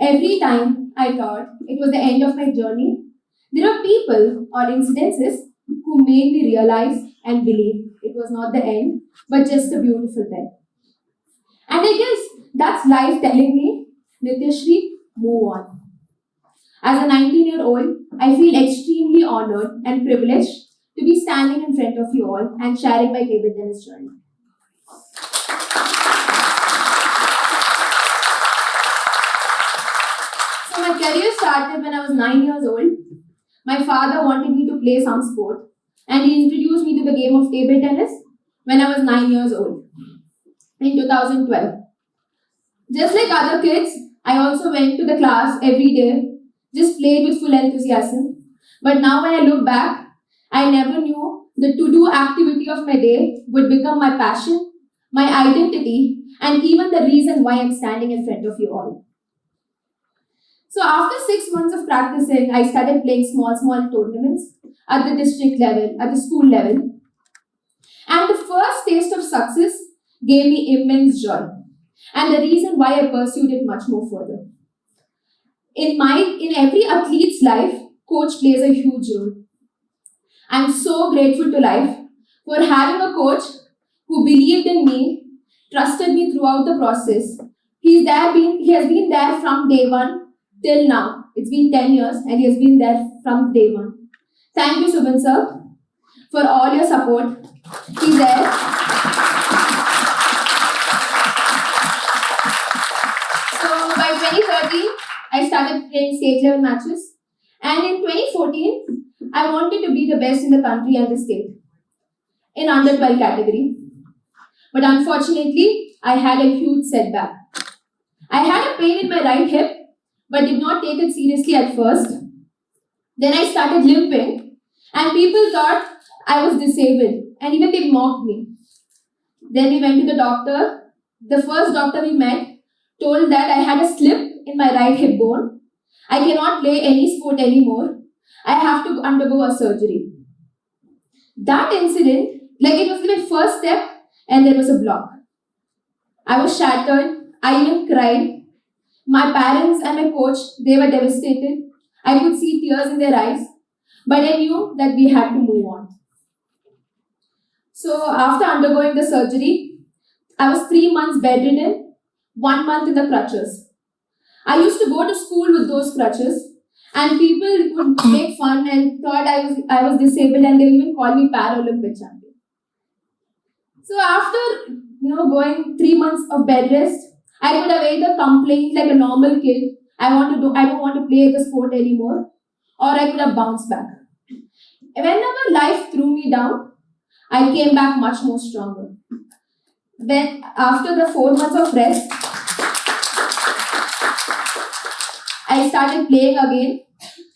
Every time I thought it was the end of my journey, there were people or incidences who made me realize and believe it was not the end, but just a beautiful thing. And I guess that's life telling me, Nithyashree, move on. As a 19-year-old, I feel extremely honored and privileged to be standing in front of you all and sharing my table tennis journey. So my career started when I was 9 years old. My father wanted me to play some sport and he introduced me to the game of table tennis when I was 9 years old in 2012. Just like other kids, I also went to the class every day, just played with full enthusiasm. But now when I look back, I never knew the to-do activity of my day would become my passion, my identity, and even the reason why I'm standing in front of you all. So after 6 months of practicing, I started playing small tournaments at the district level, at the school level. And the first taste of success gave me immense joy. And the reason why I pursued it much more further. In every athlete's life, coach plays a huge role. I'm so grateful to life for having a coach who believed in me, trusted me throughout the process. He has been there from day one till now. It's been 10 years and he has been there from day one. Thank you, Subhan sir, for all your support. He's there. So by 2013, I started playing state level matches. And in 2014, I wanted to be the best in the country and the state in under 12 category. But unfortunately, I had a huge setback. I had a pain in my right hip, but did not take it seriously at first. Then I started limping, and people thought I was disabled, and even they mocked me. Then we went to the doctor. The first doctor we met told that I had a slip in my right hip bone. I cannot play any sport anymore. I have to undergo a surgery. That incident, it was my first step, and there was a block. I was shattered. I even cried. My parents and my coach, they were devastated. I could see tears in their eyes, but I knew that we had to move on. So after undergoing the surgery, I was 3 months bedridden, 1 month in the crutches. I used to go to school with those crutches, and people would make fun and thought I was disabled, and they even called me Paralympic champion. So after going 3 months of bed rest, I could have either complained like a normal kid, I don't want to play the sport anymore, or I could have bounced back. Whenever life threw me down, I came back much more stronger. Then after the 4 months of rest, I started playing again.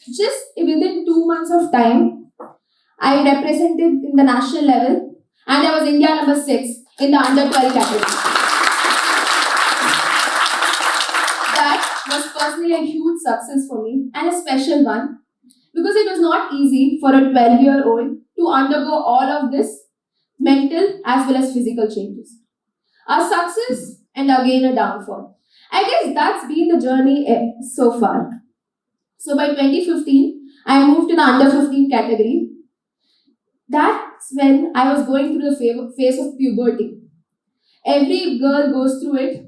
Just within 2 months of time, I represented in the national level and I was India number 6 in the under 12 category. That was personally a huge success for me and a special one because it was not easy for a 12-year-old to undergo all of this mental as well as physical changes. A success and again a downfall. I guess that's been the journey so far. So by 2015, I moved to the under 15 category. That's when I was going through the phase of puberty. Every girl goes through it.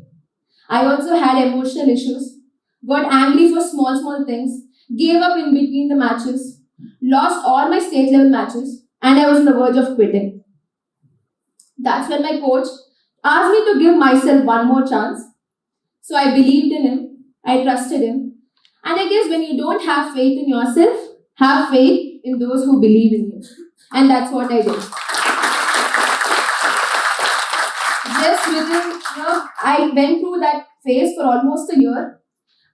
I also had emotional issues, got angry for small things, gave up in between the matches, lost all my state level matches, and I was on the verge of quitting. That's when my coach asked me to give myself one more chance. So I believed in him, I trusted him. And I guess when you don't have faith in yourself, have faith in those who believe in you. And that's what I did. Just within, I went through that phase for almost a year.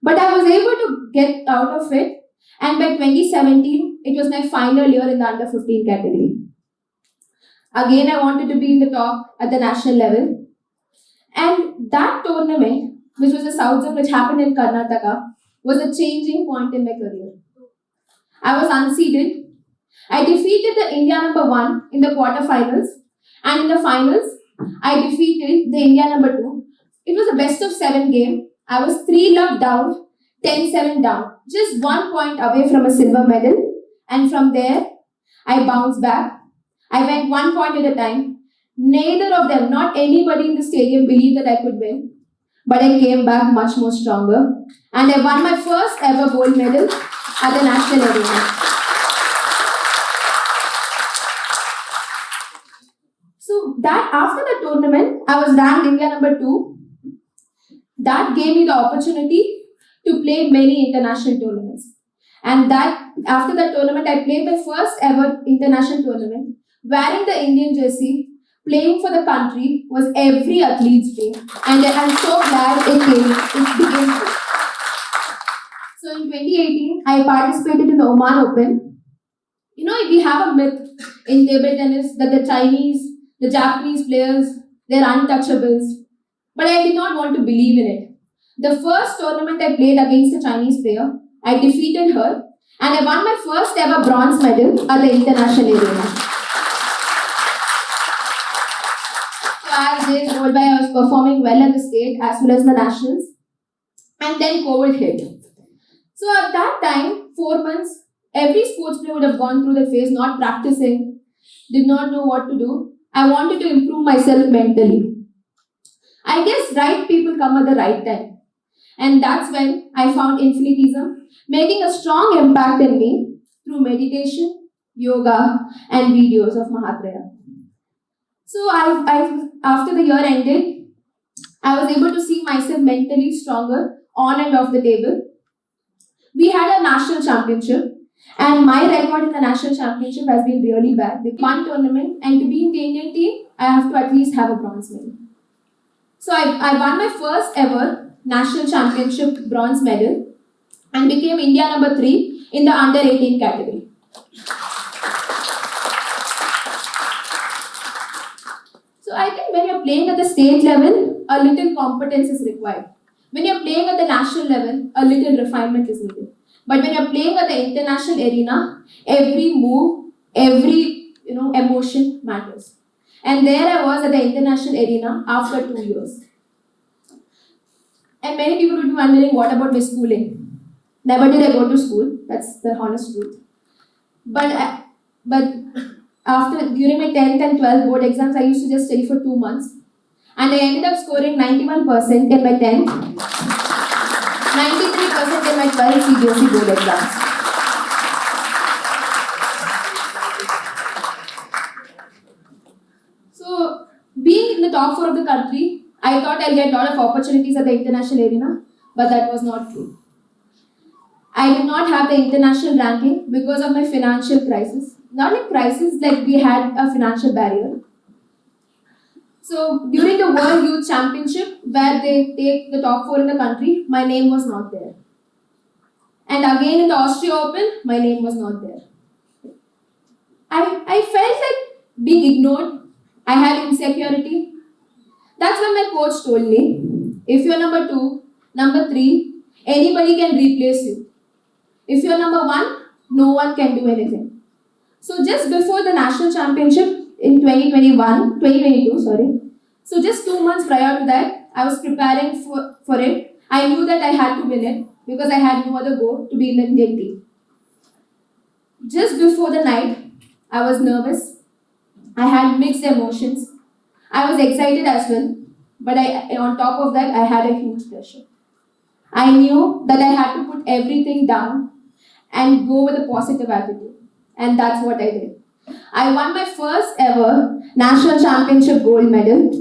But I was able to get out of it. And by 2017, it was my final year in the under 15 category. Again, I wanted to be in the top at the national level. And that tournament, which was a South Zone which happened in Karnataka, was a changing point in my career. I was unseeded. I defeated the India number 1 in the quarterfinals, and in the finals, I defeated the India number 2. It was a best of 7 game. I was 3-love down, 10-7 down, just 1 point away from a silver medal. And from there, I bounced back. I went 1 point at a time. Neither of them, not anybody in the stadium, believed that I could win. But I came back much more stronger. And I won my first ever gold medal at the national arena. So that after the tournament, I was ranked India number 2. That gave me the opportunity to play many international tournaments. And that after that tournament, I played my first ever international tournament, wearing the Indian jersey, playing for the country was every athlete's dream. And I'm so glad it became true. So in 2018, I participated in the Oman Open. You know, we have a myth in table tennis that the Chinese, the Japanese players, they're untouchables. But I did not want to believe in it. The first tournament I played against a Chinese player, I defeated her and I won my first ever bronze medal at the international arena. So as days rolled by, I was performing well at the state as well as the nationals. And then COVID hit. So at that time, 4 months, every sports player would have gone through the phase, not practicing, did not know what to do. I wanted to improve myself mentally. I guess right people come at the right time. And that's when I found infinitism, making a strong impact in me through meditation, yoga, and videos of Mahatraya. So after the year ended, I was able to see myself mentally stronger on and off the table. We had a national championship, and my record in the national championship has been really bad. With one tournament, and to be in the Indian team, I have to at least have a bronze medal. So I won my first ever national championship bronze medal and became India number 3 in the under 18 category. So I think when you're playing at the state level, a little competence is required. When you're playing at the national level, a little refinement is needed. But when you're playing at the international arena, every move, every emotion matters. And there I was at the international arena after 2 years. And many people would be wondering, what about my schooling? Never did I go to school. That's the honest truth. But during my 10th and 12th board exams, I used to just study for 2 months. And I ended up scoring 91% in my 10th, 93% in my 12th CBSE board exams. So, being in the top 4 of the country, I thought I'll get a lot of opportunities at the international arena, but that was not true. I did not have the international ranking because of my financial crisis. Not a crisis, like we had a financial barrier. So during the World Youth Championship, where they take the top 4 in the country, my name was not there. And again in the Austria Open, my name was not there. I felt like being ignored. I had insecurity. That's when my coach told me, if you're number 2, number 3, anybody can replace you. If you're number 1, no one can do anything. So just before the national championship in 2022, so just 2 months prior to that, I was preparing for it. I knew that I had to win it because I had no other goal to be in the Indian team. Just before the night, I was nervous. I had mixed emotions. I was excited as well, but on top of that, I had a huge pressure. I knew that I had to put everything down and go with a positive attitude. And that's what I did. I won my first ever national championship gold medal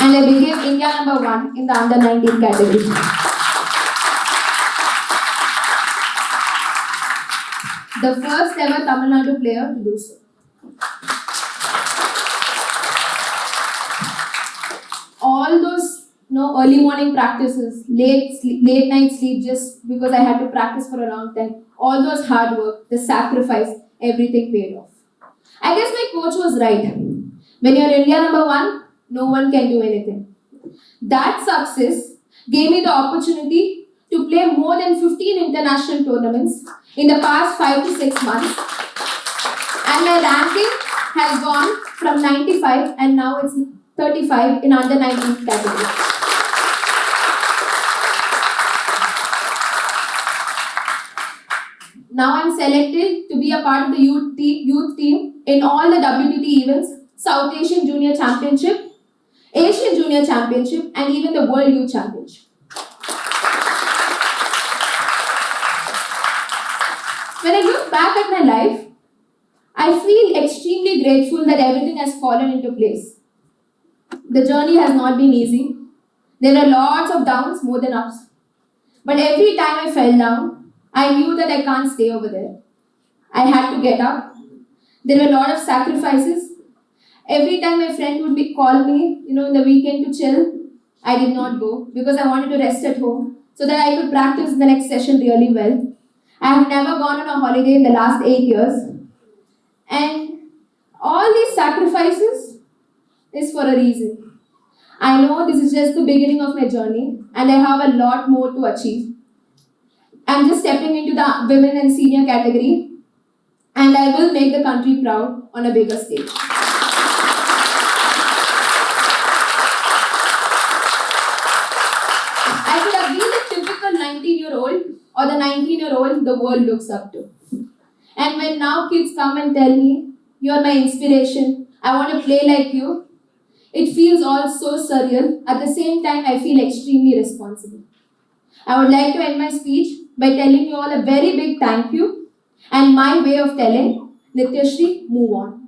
and I became India number 1 in the under 19 category. The first ever Tamil Nadu player to do so. All those early morning practices, late night sleep just because I had to practice for a long time, all those hard work, the sacrifice, everything paid off. I guess my coach was right. When you're India number 1, no one can do anything. That success gave me the opportunity to play more than 15 international tournaments in the past 5 to 6 months. And my ranking has gone from 95 and now it's 35 in under 19 category. Now I'm selected to be a part of the youth team in all the WTT events, South Asian Junior Championship, Asian Junior Championship, and even the World Youth Championship. When I look back at my life, I feel extremely grateful that everything has fallen into place. The journey has not been easy. There were lots of downs more than ups. But every time I fell down, I knew that I can't stay over there. I had to get up. There were a lot of sacrifices. Every time my friend would call me, in the weekend to chill, I did not go because I wanted to rest at home so that I could practice the next session really well. I have never gone on a holiday in the last 8 years. And all these sacrifices is for a reason. I know this is just the beginning of my journey and I have a lot more to achieve. I'm just stepping into the women and senior category and I will make the country proud on a bigger stage. I could have been the typical 19-year-old or the 19-year-old the world looks up to. And when now kids come and tell me, you're my inspiration, I want to play like you, it feels all so surreal. At the same time, I feel extremely responsible. I would like to end my speech by telling you all a very big thank you and my way of telling, Nithyashree, move on.